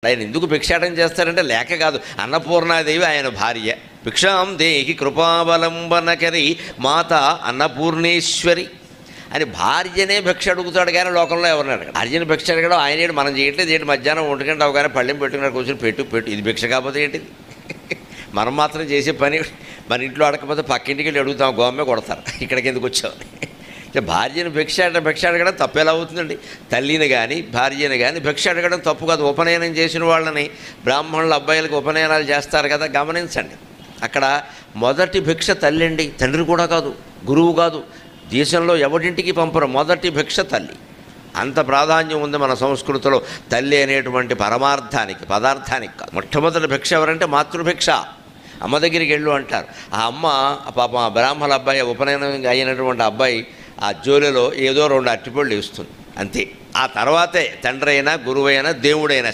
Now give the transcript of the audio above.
ఆయన ఎందుకు భిక్షాటం చేస్తారంటే లేక కాదు, అన్నపూర్ణాదేవి ఆయన భార్య. భిక్షాం దేహి కృపావలంబనకరి మాత అన్నపూర్ణేశ్వరి అని భార్యనే భిక్ష అడుగుతాడు కానీ లోకంలో ఎవరిని అడగడు. భార్యని భిక్ష అడగడం ఆయన మనం చేయట్లేదు ఏంటి, మధ్యాహ్నం 1 గంట అవగానే పళ్ళెం పెట్టుకున్నాడు కూర్చొని పెట్టు ఇది భిక్ష కాకపోతే ఏంటిది? మనం మాత్రం చేసే పని మన ఇంట్లో అడగకపోతే పక్కింటికి వెళ్ళి అడుగుతాం, గోమే కొడతారు, ఇక్కడికి ఎందుకు వచ్చావు? భార్యను భిక్ష అడగడం తప్పు ఎలా అవుతుందండి? తల్లిని కానీ భార్యని కానీ భిక్ష అడగడం తప్పు కాదు. ఉపనయనం చేసిన వాళ్ళని బ్రాహ్మణుల అబ్బాయిలకు ఉపనయనాలు చేస్తారు కదా, గమనించండి. అక్కడ మొదటి భిక్ష తల్లి అండి, తండ్రి కూడా కాదు, గురువు కాదు. దేశంలో ఎవరింటికి పంపరు, మొదటి భిక్ష తల్లి. అంత ప్రాధాన్యం ఉంది మన సంస్కృతిలో తల్లి అనేటువంటి పదార్థానికి కాదు. మొట్టమొదటి భిక్ష ఎవరంటే మాతృభిక్ష, అమ్మ దగ్గరికి వెళ్ళు అంటారు. ఆ అమ్మ పాప బ్రాహ్మణ అబ్బాయి, ఉపనయనం అయినటువంటి అబ్బాయి ఆ జోలిలో ఏదో 2 అరటిపళ్ళు ఇస్తుంది అంతే. ఆ తర్వాతే తండ్రి అయినా గురువైనా దేవుడైనా